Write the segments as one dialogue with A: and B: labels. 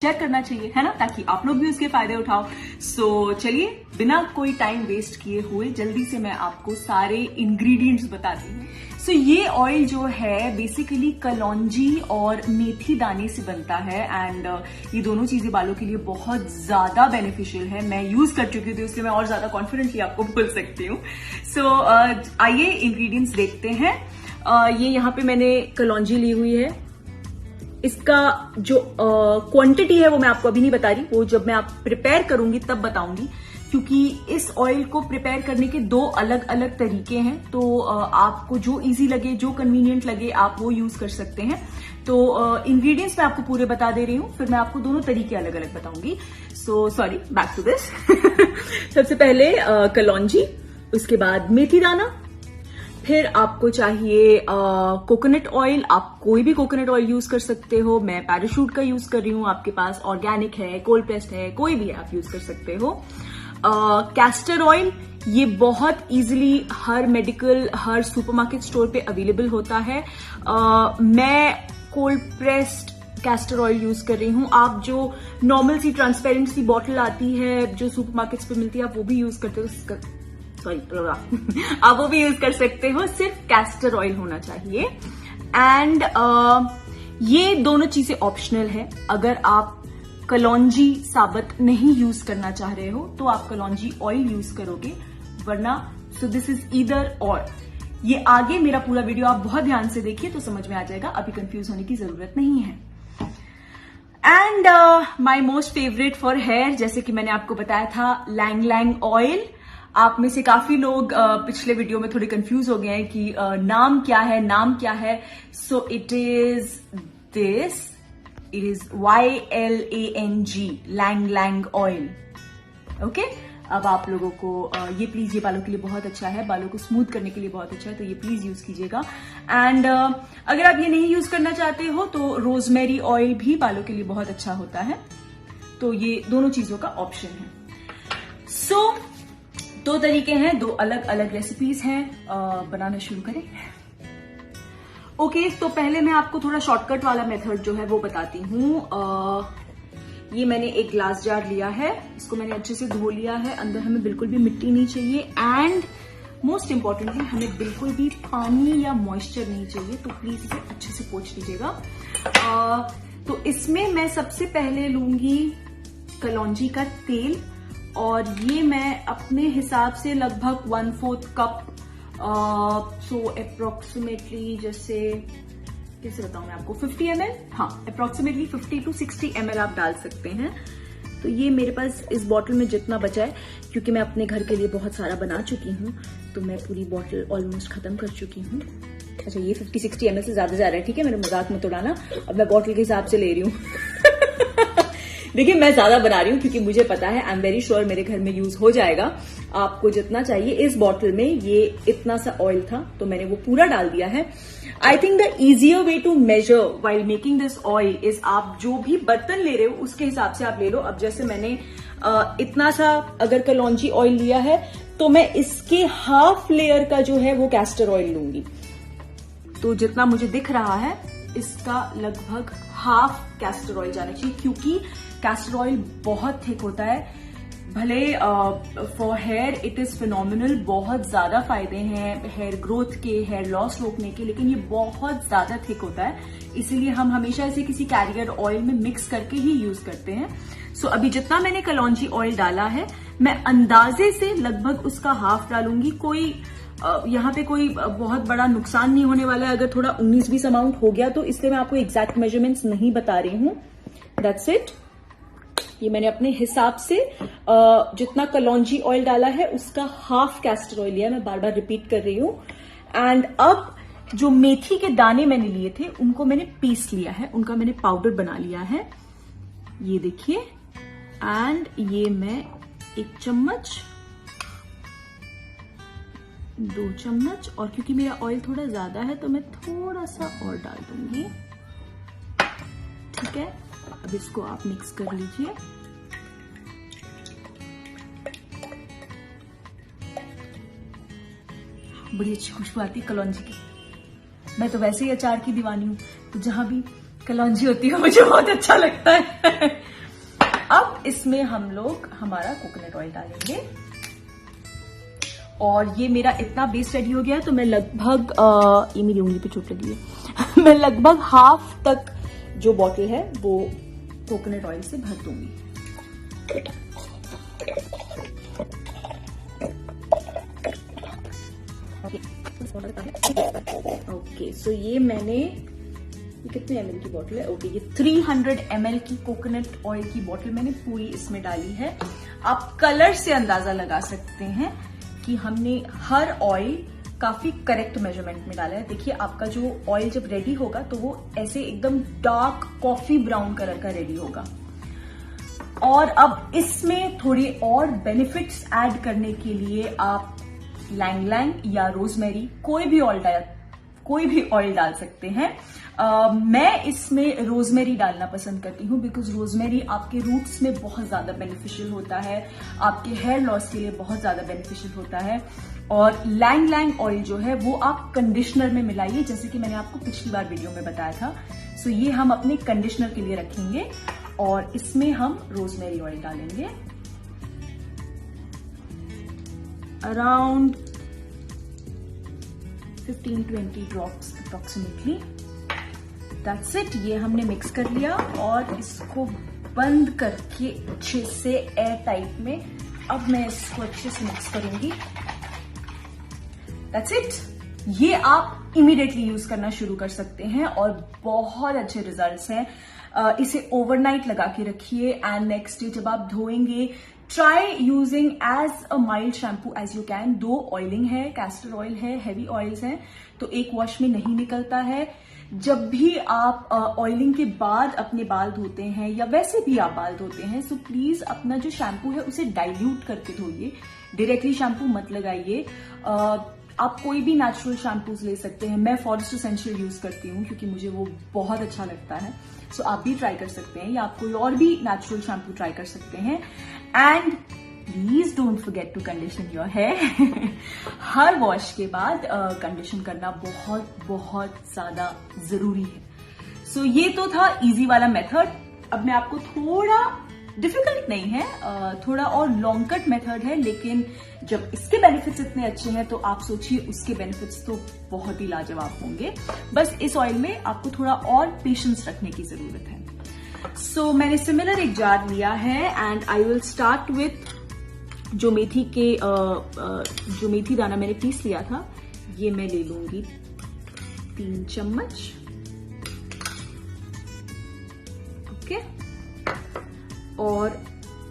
A: Share करना चाहिए, है ना, ताकि आप लोग भी उसके फायदे उठाओ। सो चलिए बिना कोई टाइम वेस्ट किए हुए जल्दी से मैं आपको सारे इंग्रेडिएंट्स बताती हूँ। सो ये ऑयल जो है बेसिकली कलौंजी और मेथी दाने से बनता है एंड ये दोनों चीजें बालों के लिए बहुत ज्यादा बेनिफिशियल है। मैं यूज कर चुकी थी उससे मैं और ज्यादा कॉन्फिडेंटली आपको बोल सकती हूँ। सो आइए इंग्रेडिएंट्स देखते हैं। ये यहाँ पे मैंने कलौंजी ली हुई है। इसका जो क्वांटिटी है वो मैं आपको अभी नहीं बता रही, वो जब मैं आप प्रिपेयर करूंगी तब बताऊंगी, क्योंकि इस ऑयल को प्रिपेयर करने के दो अलग अलग तरीके हैं। तो आपको जो इजी लगे, जो कन्वीनियंट लगे, आप वो यूज कर सकते हैं। तो इंग्रेडिएंट्स मैं आपको पूरे बता दे रही हूँ, फिर मैं आपको दोनों तरीके अलग अलग बताऊंगी। So sorry, back to this. सबसे पहले कलौंजी, उसके बाद मेथी दाना, फिर आपको चाहिए कोकोनट ऑयल। आप कोई भी कोकोनट ऑयल यूज कर सकते हो। मैं पैराशूट का यूज कर रही हूँ, आपके पास ऑर्गेनिक है, कोल्ड प्रेस्ड है, कोई भी है आप यूज कर सकते हो। कैस्टर ऑयल, ये बहुत इजीली हर मेडिकल, हर सुपरमार्केट स्टोर पे अवेलेबल होता है। मैं cold pressed castor oil use कर रही हूँ। आप जो नॉर्मल सी ट्रांसपेरेंट सी बॉटल आती है जो सुपरमार्केट्स पे मिलती है, आप वो भी यूज करते हो। आप वो भी यूज कर सकते हो, सिर्फ कैस्टर ऑयल होना चाहिए। एंड ये दोनों चीजें ऑप्शनल है। अगर आप कलौंजी साबुत नहीं यूज करना चाह रहे हो तो आप कलौंजी ऑयल यूज करोगे, वरना सो दिस इज ईदर और। ये आगे मेरा पूरा वीडियो आप बहुत ध्यान से देखिए तो समझ में आ जाएगा, अभी कंफ्यूज होने की जरूरत नहीं है। And my most favourite for hair, जैसे कि मैंने आपको बताया था, लैंग लैंग ऑयल। आप में से काफी लोग पिछले वीडियो में थोड़े कंफ्यूज हो गए हैं कि नाम क्या है, नाम क्या है। So it is this, it is YLANG, ylang ylang oil. Okay, अब आप लोगों को ये प्लीज, ये बालों के लिए बहुत अच्छा है, बालों को स्मूथ करने के लिए बहुत अच्छा है, तो ये प्लीज यूज कीजिएगा। एंड अगर आप ये नहीं यूज करना चाहते हो तो रोजमेरी ऑयल भी बालों के लिए बहुत अच्छा होता है। तो ये दोनों चीजों का ऑप्शन है। सो दो तरीके हैं, दो अलग अलग रेसिपीज हैं। बनाना शुरू करें। ओके, तो पहले मैं आपको थोड़ा शॉर्टकट वाला मेथड जो है वो बताती हूँ। ये मैंने एक ग्लास जार लिया है, इसको मैंने अच्छे से धो लिया है। अंदर हमें बिल्कुल भी मिट्टी नहीं चाहिए एंड मोस्ट इंपॉर्टेंटली हमें बिल्कुल भी पानी या मॉइस्चर नहीं चाहिए, तो प्लीज इसे अच्छे से पोंछ लीजिएगा। तो इसमें मैं सबसे पहले लूंगी कलौंजी का तेल, और ये मैं अपने हिसाब से लगभग 1/4 कप, सो अप्रोक्सीमेटली, जैसे कैसे बताऊं मैं आपको, 50 ml, हाँ अप्रोक्सीमेटली 50 to 60 ml आप डाल सकते हैं। तो ये मेरे पास इस बॉटल में जितना बचा है, क्योंकि मैं अपने घर के लिए बहुत सारा बना चुकी हूँ, तो मैं पूरी बॉटल ऑलमोस्ट खत्म कर चुकी हूँ। अच्छा, ये 50-60 ml से ज्यादा जा रहा है, ठीक है, मेरे मजाक में तो डालना। अब मैं बॉटल के हिसाब से ले रही हूँ। देखिए, मैं ज्यादा बना रही हूँ क्योंकि मुझे पता है, आई एम वेरी श्योर मेरे घर में यूज हो जाएगा। आपको जितना चाहिए, इस बॉटल में ये इतना सा ऑयल था तो मैंने वो पूरा डाल दिया है। I think the easier way to measure while making this oil is, आप जो भी बर्तन ले रहे हो उसके हिसाब से आप ले लो। अब जैसे मैंने इतना सा अगर कलौंजी ऑयल लिया है तो मैं इसके हाफ लेयर का जो है वो कैस्टर ऑयल लूंगी। तो जितना मुझे दिख रहा है इसका लगभग हाफ कैस्टर ऑयल जाना चाहिए, क्योंकि कैस्टर ऑयल बहुत थिक होता है। भले for hair it is phenomenal, बहुत ज्यादा फायदे हैं हेयर ग्रोथ के, हेयर लॉस रोकने के, लेकिन ये बहुत ज्यादा थिक होता है, इसीलिए हम हमेशा इसे किसी कैरियर ऑयल में मिक्स करके ही यूज करते हैं। सो अभी जितना मैंने कलौंजी ऑयल डाला है, मैं अंदाजे से लगभग उसका हाफ डालूंगी। कोई यहाँ पे कोई बहुत बड़ा नुकसान नहीं होने वाला है अगर थोड़ा 19-20 अमाउंट हो गया तो, इसलिए मैं आपको एग्जैक्ट मेजरमेंट्स नहीं बता रही हूँ। That's it. ये मैंने अपने हिसाब से जितना कलौंजी ऑयल डाला है उसका हाफ कैस्टर ऑयल लिया, मैं बार बार रिपीट कर रही हूँ। एंड अब जो मेथी के दाने मैंने लिए थे उनको मैंने पीस लिया है, उनका मैंने पाउडर बना लिया है, ये देखिए। एंड ये मैं 1 चम्मच, 2 चम्मच, और क्योंकि मेरा ऑयल थोड़ा ज्यादा है तो मैं थोड़ा सा और डाल दूंगी, ठीक है। अब इसको आप मिक्स कर लीजिए। बड़ी अच्छी खुशबू आती है कलौंजी की। मैं तो वैसे ही अचार की दीवानी हूँ, तो जहां भी कलौंजी होती है मुझे बहुत अच्छा लगता है। इसमें हम लोग हमारा कोकोनट ऑयल डालेंगे और ये मेरा इतना बेस रेडी हो गया तो मैं लगभग ये मेरी उंगली पे चोट लगी है मैं लगभग हाफ तक जो बॉटल है वो कोकोनट ऑयल से भर दूंगी। ओके, सो ये मैंने कितने ml की बॉटल है? ओके, ये 300 ml की कोकोनट ऑयल की बॉटल मैंने पूरी इसमें डाली है। आप कलर से अंदाजा लगा सकते हैं कि हमने हर ऑयल काफी करेक्ट मेजरमेंट में डाला है। देखिए आपका जो ऑयल जब रेडी होगा तो वो ऐसे एकदम डार्क कॉफी ब्राउन कलर का रेडी होगा। और अब इसमें थोड़ी और बेनिफिट्स ऐड करने के लिए आप लैंग लैंग या रोजमेरी कोई भी ऑयल डाल सकते हैं। मैं इसमें रोजमेरी डालना पसंद करती हूँ बिकॉज रोजमेरी आपके रूट्स में बहुत ज्यादा बेनिफिशियल होता है, आपके हेयर लॉस के लिए बहुत ज्यादा बेनिफिशियल होता है। और लैंग लैंग ऑयल जो है वो आप कंडीशनर में मिलाइए, जैसे कि मैंने आपको पिछली बार वीडियो में बताया था। सो ये हम अपने कंडीशनर के लिए रखेंगे और इसमें हम रोजमेरी ऑयल डालेंगे around 15-20 drops approximately. That's it. ये हमने मिक्स कर लिया और इसको बंद करके अच्छे से एयर टाइट में अब मैं इसको अच्छे से मिक्स करूंगी। That's it. ये आप इमीडिएटली यूज करना शुरू कर सकते हैं और बहुत अच्छे रिजल्ट्स हैं। इसे ओवरनाइट लगा के रखिए एंड नेक्स्ट डे जब आप धोएंगे try using as a mild shampoo as you can. 2 oiling है, कैस्टर ऑयल है, हैवी ऑयल्स हैं, तो एक वॉश में नहीं निकलता है। जब भी आप ऑयलिंग के बाद अपने बाल धोते हैं या वैसे भी आप बाल धोते हैं सो प्लीज अपना जो शैम्पू है उसे डाइल्यूट करके धोइए, डायरेक्टली शैम्पू मत लगाइए। आप कोई भी नेचुरल शैम्पूज ले सकते हैं। मैं फॉरेस्ट एसेंशियल यूज करती हूँ क्योंकि मुझे वो बहुत अच्छा लगता है। सो आप भी ट्राई कर सकते हैं या आप कोई और भी नेचुरल शैम्पू ट्राई कर सकते हैं। And please don't forget to condition your hair. हर वॉश के बाद कंडीशन करना बहुत बहुत ज्यादा जरूरी है। सो ये तो था इजी वाला मेथड। अब मैं आपको थोड़ा डिफिकल्ट नहीं है, थोड़ा और लॉन्ग कट मेथड है, लेकिन जब इसके बेनिफिट्स इतने अच्छे हैं तो आप सोचिए उसके बेनिफिट्स तो बहुत ही लाजवाब होंगे। बस इस ऑयल में आपको थोड़ा और पेशेंस रखने की जरूरत है। सो मैंने सिमिलर एक जार लिया है and I will start with जो मेथी दाना मैंने पीस लिया था, ये मैं ले लूंगी 3 चम्मच। ओके, और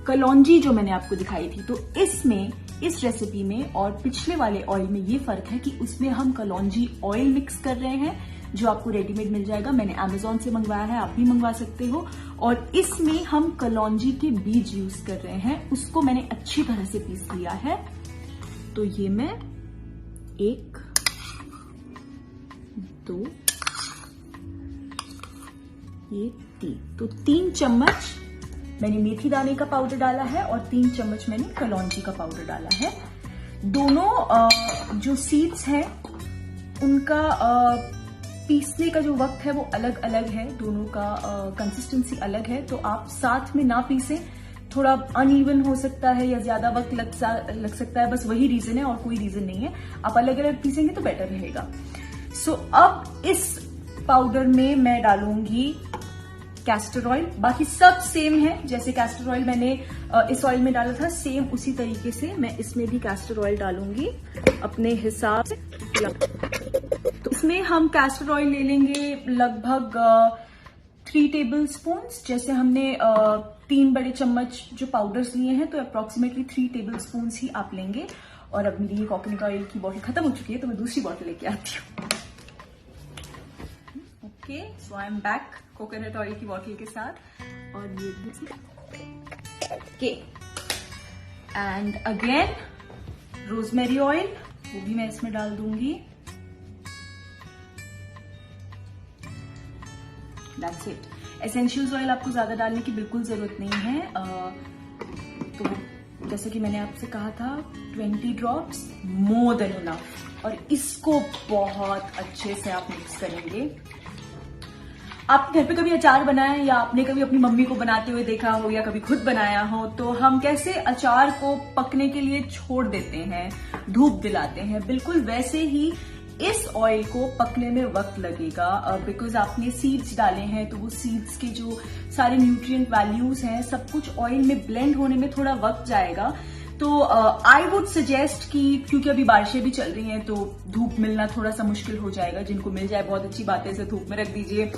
A: कलौंजी जो मैंने आपको दिखाई थी, तो इसमें इस रेसिपी में और पिछले वाले ऑयल में ये फर्क है कि उसमें हम कलौंजी ऑयल मिक्स कर रहे हैं जो आपको रेडीमेड मिल जाएगा। मैंने अमेजोन से मंगवाया है, आप भी मंगवा सकते हो। और इसमें हम कलौंजी के बीज यूज कर रहे हैं, उसको मैंने अच्छी तरह से पीस लिया है। तो ये मैं 1 2 ये 3, तो 3 चम्मच मैंने मेथी दाने का पाउडर डाला है और 3 चम्मच मैंने कलौंजी का पाउडर डाला है। दोनों जो सीड्स हैं उनका पीसने का जो वक्त है वो अलग अलग है, दोनों का कंसिस्टेंसी अलग है। तो आप साथ में ना पीसें, थोड़ा अनइवन हो सकता है या ज्यादा वक्त लग सकता है, बस वही रीजन है और कोई रीजन नहीं है। आप अलग अलग पीसेंगे तो बेटर रहेगा। सो अब इस पाउडर में मैं डालूंगी कैस्टर ऑयल। बाकी सब सेम है, जैसे कैस्टर ऑयल मैंने इस ऑयल में डाला था सेम उसी तरीके से मैं इसमें भी कैस्टर ऑयल डालूंगी अपने हिसाब से। तो इसमें हम कैस्टर ऑयल ले लेंगे लगभग 3 टेबल स्पून। जैसे हमने 3 बड़े चम्मच जो पाउडर्स लिए हैं तो अप्रोक्सीमेटली 3 टेबल स्पून ही आप लेंगे। और अब मेरी कोकोनट ऑयल की बॉटल खत्म हो चुकी है तो मैं दूसरी बॉटल लेके आती हूँ। Okay, so I am back coconut oil की बॉटल के साथ। और ये okay, and again rosemary oil, वो भी मैं इसमें डाल दूंगी। That's it. एसेंशियल्स ऑयल आपको ज्यादा डालने की बिल्कुल जरूरत नहीं है। तो जैसे कि मैंने आपसे कहा था 20 ड्रॉप्स मोर देन इनफ। और इसको बहुत अच्छे से आप मिक्स करेंगे। आपके घर पे कभी अचार बनाया है या आपने कभी अपनी मम्मी को बनाते हुए देखा हो या कभी खुद बनाया हो, तो हम कैसे अचार को पकने के लिए छोड़ देते हैं, धूप दिलाते हैं, बिल्कुल वैसे ही इस ऑयल को पकने में वक्त लगेगा। बिकॉज आपने सीड्स डाले हैं तो वो सीड्स के जो सारे न्यूट्रिएंट वैल्यूज हैं सब कुछ ऑयल में ब्लेंड होने में थोड़ा वक्त जाएगा। तो आई वुड सजेस्ट कि क्योंकि अभी बारिशें भी चल रही हैं तो धूप मिलना थोड़ा सा मुश्किल हो जाएगा। जिनको मिल जाए बहुत अच्छी बात है, इसे धूप में रख दीजिए।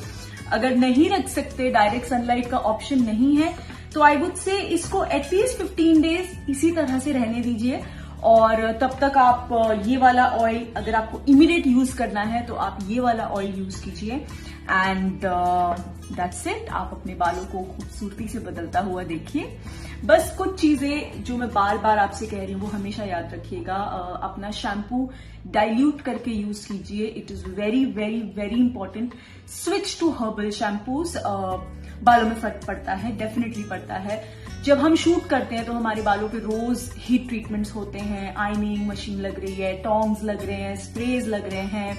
A: अगर नहीं रख सकते, डायरेक्ट सनलाइट का ऑप्शन नहीं है, तो आई वुड से इसको एटलीस्ट 15 डेज इसी तरह से रहने दीजिए। और तब तक आप ये वाला ऑयल, अगर आपको इमीडिएट यूज करना है तो आप ये वाला ऑयल यूज कीजिए एंड दैट्स इट। आप अपने बालों को खूबसूरती से बदलता हुआ देखिए। बस कुछ चीजें जो मैं बार बार आपसे कह रही हूँ वो हमेशा याद रखिएगा। अपना शैम्पू डाइल्यूट करके यूज कीजिए, it is very very very important. Switch to herbal shampoos. बालों में फर्क पड़ता है, डेफिनेटली पड़ता है। जब हम शूट करते हैं तो हमारे बालों पे रोज हीट ट्रीटमेंट्स होते हैं, आयनिंग मशीन लग रही है, टॉन्ग्स लग रहे हैं, स्प्रेज लग रहे हैं,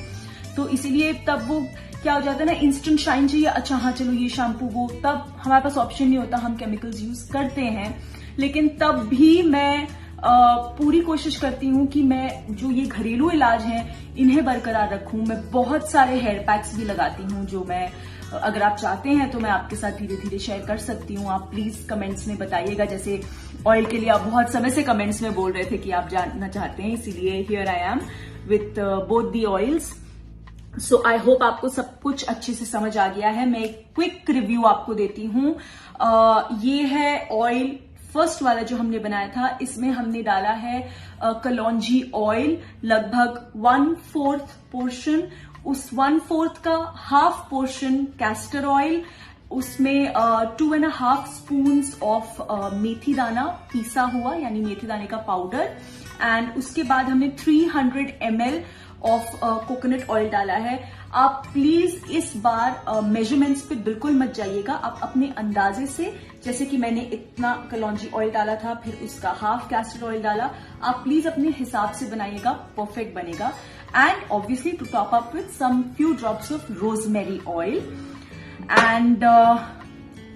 A: तो इसीलिए तब वो क्या हो जाता है ना, इंस्टेंट शाइन चाहिए। अच्छा हाँ चलो ये शैम्पू वो, तब हमारे पास ऑप्शन नहीं होता, हम केमिकल्स यूज करते हैं। लेकिन तब भी मैं पूरी कोशिश करती हूँ कि मैं जो ये घरेलू इलाज हैं इन्हें बरकरार रखूं। मैं बहुत सारे हेयर पैक्स भी लगाती हूँ जो मैं, अगर आप चाहते हैं तो मैं आपके साथ धीरे धीरे शेयर कर सकती हूँ। आप प्लीज कमेंट्स में बताइएगा। जैसे ऑयल के लिए आप बहुत समय से कमेंट्स में बोल रहे थे कि आप जानना चाहते हैं, इसीलिए here I am with both the oils. So I hope आपको सब कुछ अच्छे से समझ आ गया है। मैं एक क्विक रिव्यू आपको देती हूँ। ये है ऑयल फर्स्ट वाला जो हमने बनाया था, इसमें हमने डाला है कलौंजी ऑयल, लगभग 1/4 पोर्शन। उस 1/4 का हाफ पोर्शन कैस्टर ऑयल, उसमें 2.5 स्पून ऑफ मेथी दाना पीसा हुआ, यानी मेथी दाने का पाउडर, एंड उसके बाद हमने 300 ml ऑफ कोकोनट ऑयल डाला है। आप प्लीज इस बार मेजरमेंट्स पे बिल्कुल मत जाइएगा, आप अपने अंदाजे से, जैसे कि मैंने इतना कलौंजी ऑयल डाला था, फिर उसका हाफ कैस्टर ऑयल डाला, आप प्लीज अपने हिसाब से बनाइएगा, परफेक्ट बनेगा। And obviously to top up with some few drops of rosemary oil. And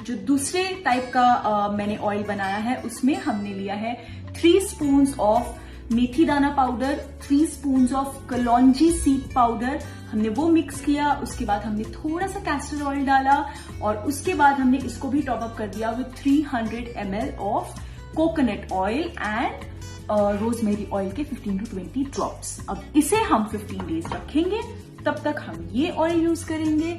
A: जो दूसरे टाइप का मैंने ऑयल बनाया है उसमें हमने लिया है 3 स्पून ऑफ मेथी दाना powder, 3 spoon of kalonji seed powder, हमने वो मिक्स किया। उसके बाद हमने थोड़ा सा कैस्टर ऑयल डाला और उसके बाद हमने इसको भी टॉप अप कर दिया with 300 ml of coconut oil and rosemary oil के 15 to 20 ड्रॉप्स। अब इसे हम 15 डेज रखेंगे, तब तक हम ये ऑयल यूज करेंगे।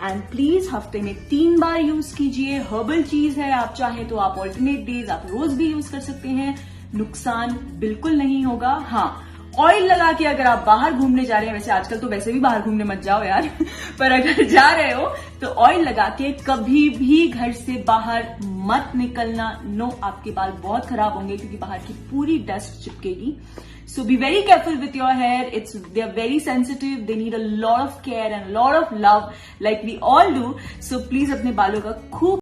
A: एंड प्लीज हफ्ते में 3 बार यूज कीजिए। हर्बल चीज है, आप चाहे तो आप ऑल्टरनेट डेज, आप रोज भी यूज कर सकते हैं, नुकसान बिल्कुल नहीं होगा। हाँ, ऑयल लगा के अगर आप बाहर घूमने जा रहे हैं, वैसे आजकल तो वैसे भी बाहर घूमने मत जाओ यार पर अगर जा रहे हो तो ऑयल लगा के कभी भी घर से बाहर मत निकलना। नो, आपके बाल बहुत खराब होंगे क्योंकि बाहर की पूरी dust चिपकेगी। So be very careful with your hair. They're very sensitive. They need a lot of care and a lot of love like we all do. So please अपने बालों का खूब